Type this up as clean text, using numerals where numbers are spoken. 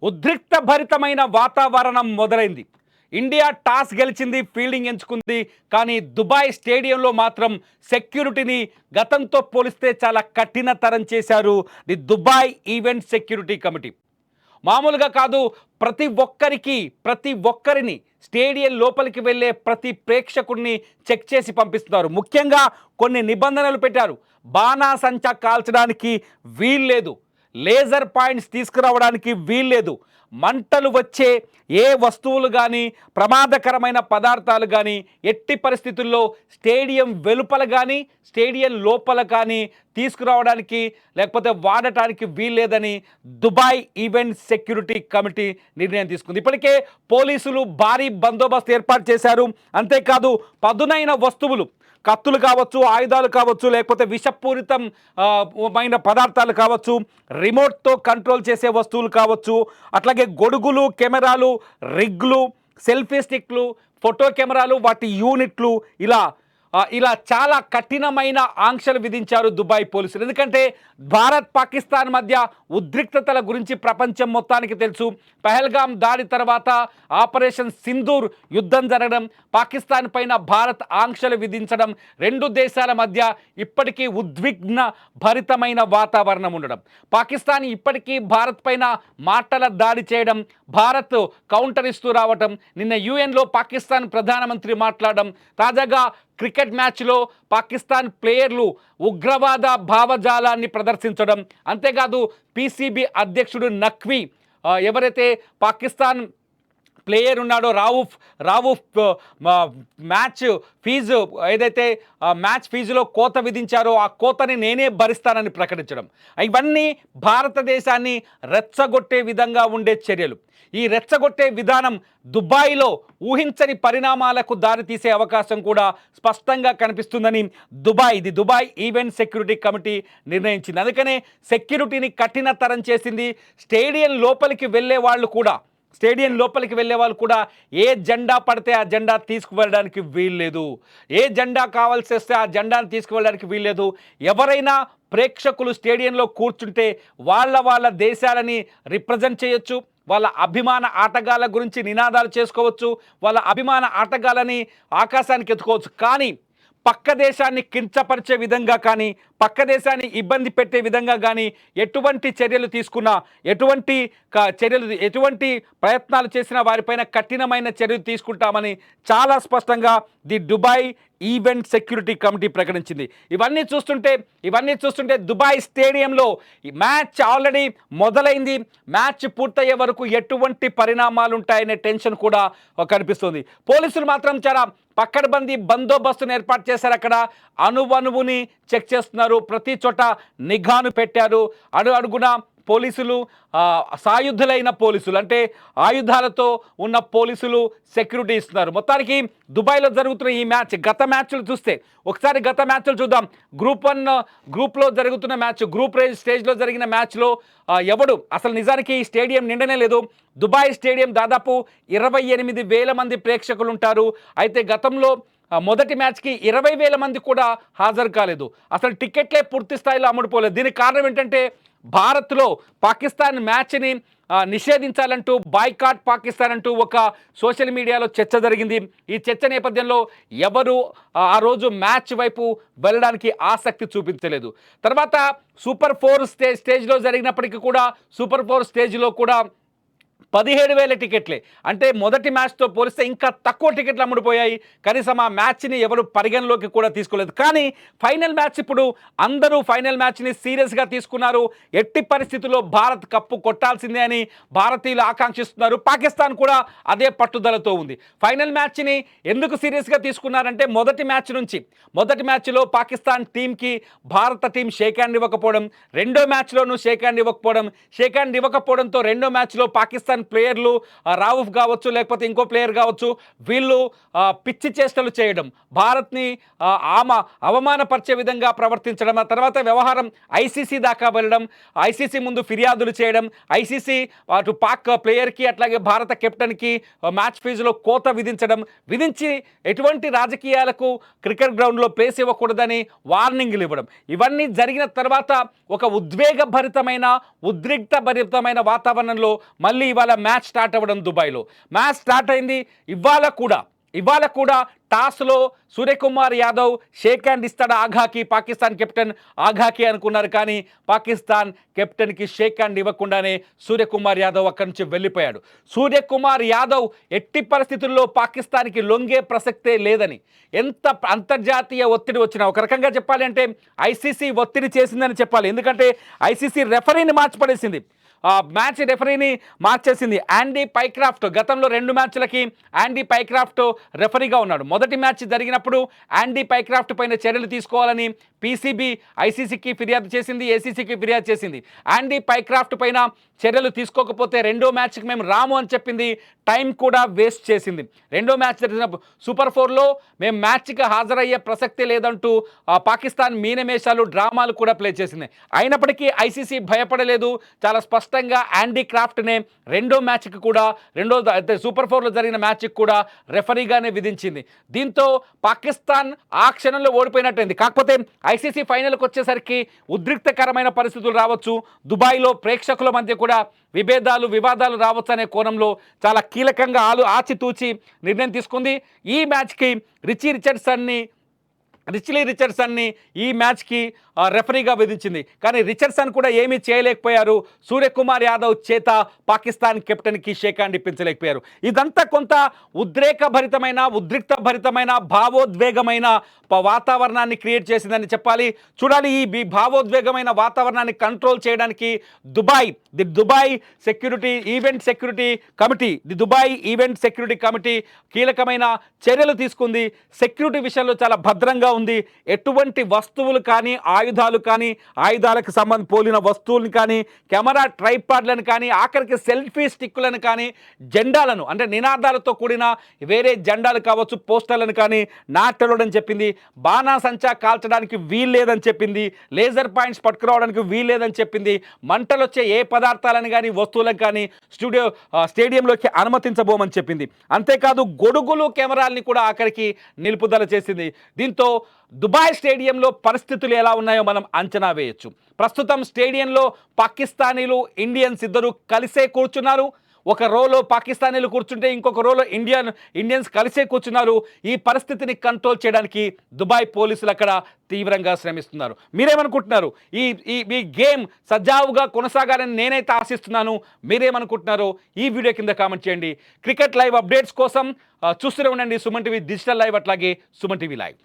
ఉద్రిక్త భరితమైన వాతావరణం మొదలైంది. ఇండియా టాస్ గెలిచింది, ఫీల్డింగ్ ఎంచుకుంది. కానీ దుబాయ్ స్టేడియంలో మాత్రం సెక్యూరిటీని గతంతో పోలిస్తే చాలా కఠినతరం చేశారు the Dubai event security committee. మామూలుగా కాదు, ప్రతి ఒక్కరిని స్టేడియం లోపలికి వెళ్ళే ప్రతి ప్రేక్షకుడిని చెక్ చేసి పంపిస్తున్నారు. ముఖ్యంగా కొన్ని నిబంధనలు పెట్టారు. బాణాసంచా కాల్చడానికి వీల్లేదు, లేజర్ పాయింట్స్ తీసుకురావడానికి వీల్లేదు, మంటలు వచ్చే ఏ వస్తువులు కానీ ప్రమాదకరమైన పదార్థాలు కానీ ఎట్టి పరిస్థితుల్లో స్టేడియం వెలుపల కానీ స్టేడియం లోపల కానీ తీసుకురావడానికి లేకపోతే వాడటానికి వీల్లేదని దుబాయ్ ఈవెంట్ సెక్యూరిటీ కమిటీ నిర్ణయం తీసుకుంది. ఇప్పటికే పోలీసులు భారీ బందోబస్తు ఏర్పాటు చేశారు. అంతేకాదు పదునైన వస్తువులు, కత్తులు కావచ్చు, ఆయుధాలు కావచ్చు, లేకపోతే విషపూరితమైన పదార్థాలు కావచ్చు, రిమోట్తో కంట్రోల్ చేసే వస్తువులు కావచ్చు, అట్లాగే గొడుగులు, కెమెరాలు, రిగ్లు, సెల్ఫీ స్టిక్లు, ఫోటో కెమెరాలు, వాటి యూనిట్లు, ఇలా చాలా కఠినమైన ఆంక్షలు విధించారు దుబాయ్ పోలీసులు. ఎందుకంటే భారత్ పాకిస్తాన్ మధ్య ఉద్రిక్తతల గురించి ప్రపంచం మొత్తానికి తెలుసు. పహల్గాం దాడి తర్వాత ఆపరేషన్ సింధూర్ యుద్ధం జరగడం, పాకిస్తాన్ పైన భారత్ ఆంక్షలు విధించడం, రెండు దేశాల మధ్య ఇప్పటికీ ఉద్విగ్న భరితమైన వాతావరణం ఉండడం, పాకిస్తాన్ ఇప్పటికీ భారత్ పైన మాటల దాడి చేయడం, భారత్ కౌంటర్ ఇస్తూ రావటం, నిన్న యుఎన్లో పాకిస్తాన్ ప్రధానమంత్రి మాట్లాడడం, తాజాగా క్రికెట్ మ్యాచ్లో పాకిస్తాన్ ప్లేయర్లు ఉగ్రవాద భావజాలాన్ని ప్రదర్శించడం, అంతేకాదు పీసీబీ అధ్యక్షుడు నఖ్వీ ఎవరైతే పాకిస్తాన్ ప్లేయర్ ఉన్నాడో రావుఫ్ మ్యాచ్ ఫీజు ఏదైతే మ్యాచ్ ఫీజులో కోత విధించారో ఆ కోతని నేనే భరిస్తానని ప్రకటించడం, ఇవన్నీ భారతదేశాన్ని రెచ్చగొట్టే విధంగా ఉండే చర్యలు. ఈ రెచ్చగొట్టే విధానం దుబాయ్లో ఊహించని పరిణామాలకు దారితీసే అవకాశం కూడా స్పష్టంగా కనిపిస్తుందని దుబాయ్ ఈవెంట్ సెక్యూరిటీ కమిటీ నిర్ణయించింది. అందుకనే సెక్యూరిటీని కఠినతరం చేసింది. స్టేడియం లోపలికి వెళ్ళే వాళ్ళు కూడా ఏ జెండా పడితే ఆ జెండా తీసుకువెళ్ళడానికి వీల్లేదు, ఏ జెండా కావాల్సి వస్తే ఆ జెండాను తీసుకువెళ్ళడానికి వీల్లేదు. ఎవరైనా ప్రేక్షకులు స్టేడియంలో కూర్చుంటే వాళ్ళ దేశాలని రిప్రజెంట్ చేయొచ్చు, వాళ్ళ అభిమాన ఆటగాళ్ళ గురించి నినాదాలు చేసుకోవచ్చు, వాళ్ళ అభిమాన ఆటగాళ్ళని ఆకాశానికి ఎత్తుకోవచ్చు. కానీ పక్క దేశాన్ని కించపరిచే విధంగా కానీ పక్క దేశాన్ని ఇబ్బంది పెట్టే విధంగా కానీ ఎటువంటి చర్యలు తీసుకున్నా, ఎటువంటి ప్రయత్నాలు చేసినా వారిపైన కఠినమైన చర్యలు తీసుకుంటామని చాలా స్పష్టంగా the Dubai event security committee ప్రకటించింది. ఇవన్నీ చూస్తుంటే దుబాయ్ స్టేడియంలో మ్యాచ్ ఆల్రెడీ మొదలైంది. మ్యాచ్ పూర్తయ్యే వరకు ఎటువంటి పరిణామాలు ఉంటాయనే టెన్షన్ కూడా కనిపిస్తుంది. పోలీసులు మాత్రం చాలా పక్కడబందీ బందోబస్తును ఏర్పాటు చేశారు. అక్కడ అణువణువుని చెక్ చేస్తున్నారు, ప్రతి చోట నిఘాను పెట్టారు. అడుగున పోలీసులు, సాయుధులైన పోలీసులు అంటే ఆయుధాలతో ఉన్న పోలీసులు సెక్యూరిటీ ఇస్తున్నారు. మొత్తానికి దుబాయ్లో జరుగుతున్న ఈ మ్యాచ్, గత మ్యాచ్లు చూస్తే ఒకసారి గత మ్యాచ్లు చూద్దాం. గ్రూప్లో జరుగుతున్న మ్యాచ్, గ్రూప్ స్టేజ్లో జరిగిన మ్యాచ్లో అసలు నిజానికి ఈ స్టేడియం నిండనే లేదు. దుబాయ్ స్టేడియం దాదాపు 28,000 మంది ప్రేక్షకులు ఉంటారు. అయితే గతంలో మొదటి మ్యాచ్కి 20,000 మంది కూడా హాజరు కాలేదు. అసలు టికెట్లే పూర్తి స్థాయిలో అమ్ముడుపోలేదు. దీనికి కారణం ఏంటంటే భారత్లో పాకిస్తాన్ మ్యాచ్ని నిషేధించాలంటూ, బాయ్కాట్ పాకిస్తాన్ అంటూ ఒక సోషల్ మీడియాలో చర్చ జరిగింది. ఈ చర్చ నేపథ్యంలో ఎవరు ఆ రోజు మ్యాచ్ వైపు వెళ్ళడానికి ఆసక్తి చూపించలేదు. తర్వాత సూపర్ 4 స్టేజ్లో జరిగినప్పటికీ కూడా సూపర్ 4 స్టేజ్లో కూడా 17,000 టికెట్లే, అంటే మొదటి మ్యాచ్తో పోలిస్తే ఇంకా తక్కువ టికెట్లు అమ్ముడుపోయాయి. కనీసం ఆ మ్యాచ్ని ఎవరు పరిగణలోకి కూడా తీసుకోలేదు. కానీ ఫైనల్ మ్యాచ్, ఇప్పుడు అందరూ ఫైనల్ మ్యాచ్ని సీరియస్గా తీసుకున్నారు. ఎట్టి పరిస్థితుల్లో భారత్ కప్పు కొట్టాల్సిందే అని భారతీయులు ఆకాంక్షిస్తున్నారు. పాకిస్తాన్ కూడా అదే పట్టుదలతో ఉంది. ఫైనల్ మ్యాచ్ని ఎందుకు సీరియస్గా తీసుకున్నారంటే మొదటి మ్యాచ్లో పాకిస్తాన్ టీంకి భారత టీం షేక్ హ్యాండ్ ఇవ్వకపోవడం, రెండో మ్యాచ్లోనూ షేక్ హ్యాండ్ ఇవ్వకపోవడంతో రెండో మ్యాచ్లో పాకిస్తాన్ పాకిస్తాన్ ప్లేయర్లు రావుఫ్ కావచ్చు, లేకపోతే ఇంకో ప్లేయర్ కావచ్చు, వీళ్ళు పిచ్చి చేష్టలు చేయడం, భారత్ని అవమానపరిచే విధంగా ప్రవర్తించడం, ఆ తర్వాత వ్యవహారం ఐసీసీ దాకా వెళ్ళడం, ఐసీసీ ముందు ఫిర్యాదులు చేయడం, ఐసీసీ అటు పాక్ ప్లేయర్కి అట్లాగే భారత కెప్టెన్కి మ్యాచ్ ఫీజులో కోత విధించి ఎటువంటి రాజకీయాలకు క్రికెట్ గ్రౌండ్లో ప్లేస్ ఇవ్వకూడదని వార్నింగ్లు ఇవ్వడం, ఇవన్నీ జరిగిన తర్వాత ఒక ఉద్రిక్తభరితమైన వాతావరణంలో మళ్ళీ ఇవాళ మ్యాచ్ స్టార్ట్ అవ్వడం దుబాయ్లో. మ్యాచ్ స్టార్ట్ అయింది. ఇవాళ కూడా టాస్లో సూర్యకుమార్ యాదవ్ షేక్ హ్యాండ్ ఇస్తాడు ఆఘాకి, పాకిస్తాన్ కెప్టెన్ ఆఘాకి అనుకున్నారు. కానీ పాకిస్తాన్ కెప్టెన్కి షేక్ హ్యాండ్ ఇవ్వకుండానే సూర్యకుమార్ యాదవ్ అక్కడి నుంచి వెళ్ళిపోయాడు. సూర్యకుమార్ యాదవ్ ఎట్టి పరిస్థితుల్లో పాకిస్తాన్కి లొంగే ప్రసక్తే లేదని, ఎంత అంతర్జాతీయ ఒత్తిడి వచ్చినా, ఒక రకంగా చెప్పాలి అంటే ఐసీసీ ఒత్తిడి చేసిందని చెప్పాలి. ఎందుకంటే ఐసీసీ రెఫరీని మార్చిపడేసింది, మ్యాచ్ రెఫరీని మార్చేసింది. యాండీ పైక్రాఫ్ట్ గతంలో 2 మ్యాచ్లకి యాండీ పైక్రాఫ్ట్ రెఫరీగా ఉన్నాడు. మొదటి మ్యాచ్ జరిగినప్పుడు యాండీ పైక్రాఫ్ట్ పైన చర్యలు తీసుకోవాలని పీసీబీ ఐసీసీకి ఫిర్యాదు చేసింది, ఏసీసీకి ఫిర్యాదు చేసింది. యాండీ పైక్రాఫ్ట్ పైన చర్యలు తీసుకోకపోతే రెండో మ్యాచ్కి మేము రాము అని చెప్పింది, టైం కూడా వేస్ట్ చేసింది. రెండో మ్యాచ్ జరిగిన సూపర్ 4లో మేము మ్యాచ్కి హాజరయ్యే ప్రసక్తి లేదంటూ పాకిస్తాన్ మీనమేషాలు డ్రామాలు కూడా ప్లే చేసింది. అయినప్పటికీ ఐసీసీ భయపడలేదు. చాలా స్పష్టంగా యాండీ క్రాఫ్ట్నే రెండో మ్యాచ్కి కూడా సూపర్ 4లో జరిగిన మ్యాచ్కి కూడా రెఫరీగానే విధించింది. దీంతో పాకిస్తాన్ ఆ క్షణంలో ఓడిపోయినట్టయింది. కాకపోతే ఐసీసీ ఫైనల్కి వచ్చేసరికి ఉద్రిక్తకరమైన పరిస్థితులు రావచ్చు, దుబాయ్లో ప్రేక్షకుల మధ్య కూడా వివాదాలు రావచ్చు అనే కోణంలో చాలా కీలకంగా ఆచితూచి నిర్ణయం తీసుకుంది. ఈ మ్యాచ్కి రిచ్లీ రిచర్డ్సన్ని ఈ మ్యాచ్కి రెఫరీగా విధించింది. కానీ రిచర్డ్సన్ కూడా ఏమీ చేయలేకపోయారు. సూర్యకుమార్ యాదవ్ చేత పాకిస్తాన్ కెప్టెన్కి షేక్ హ్యాండ్ ఇప్పించలేకపోయారు. ఇదంతా కొంత ఉద్రిక్తభరితమైన భావోద్వేగమైన వాతావరణాన్ని క్రియేట్ చేసిందని చెప్పాలి. చూడాలి, ఈ భావోద్వేగమైన వాతావరణాన్ని కంట్రోల్ చేయడానికి దుబాయ్ ఈవెంట్ సెక్యూరిటీ కమిటీ కీలకమైన చర్యలు తీసుకుంది. సెక్యూరిటీ విషయంలో చాలా భద్రంగా ఉంది. ఎటువంటి వస్తువులు కానీ, ఆయుధాలు కానీ, ఆయుధాలకు పోలిన వస్తువులను కానీ, కెమెరా ట్రైపాడ్లను కానీ, ఆఖరికి సెల్ఫీ స్టిక్కులను కానీ, జెండాలను అంటే నినాదాలతో కూడిన వేరే జెండాలు కావచ్చు, పోస్టర్లను కానీ నాటెళ్ళడం చెప్పింది. బాణాసంచా కాల్చడానికి వీల్లేదని చెప్పింది. లేజర్ పాయింట్స్ పట్టుకురావడానికి వీల్లేదని చెప్పింది. మంటలు వచ్చే ఏ పదార్థాలను కానీ, వస్తువులను కానీ స్టేడియంలోకి అనుమతించబోమని చెప్పింది. అంతేకాదు గొడుగులు, కెమెరాల్ని కూడా ఆఖరికి నిలుపుదల చేసింది. దీంతో దుబాయ్ స్టేడియంలో పరిస్థితులు ఎలా ఉన్నాయో మనం అంచనా వేయొచ్చు. ప్రస్తుతం స్టేడియంలో పాకిస్తానీలు, ఇండియన్స్ ఇద్దరు కలిసే కూర్చున్నారు. ఒక రోలో పాకిస్తానీలు కూర్చుంటే ఇంకొక రోలో ఇండియన్స్ కలిసే కూర్చున్నారు. ఈ పరిస్థితిని కంట్రోల్ చేయడానికి దుబాయ్ పోలీసులు అక్కడ తీవ్రంగా శ్రమిస్తున్నారు. మీరేమనుకుంటున్నారు? ఈ గేమ్ సజావుగా కొనసాగాలని నేనైతే ఆశిస్తున్నాను. మీరేమనుకుంటున్నారో ఈ వీడియో కింద కామెంట్ చేయండి. క్రికెట్ లైవ్ అప్డేట్స్ కోసం చూస్తూనే ఉండండి సుమన్ టీవీ డిజిటల్ లైవ్, అట్లాగే సుమన్ టీవీ లైవ్.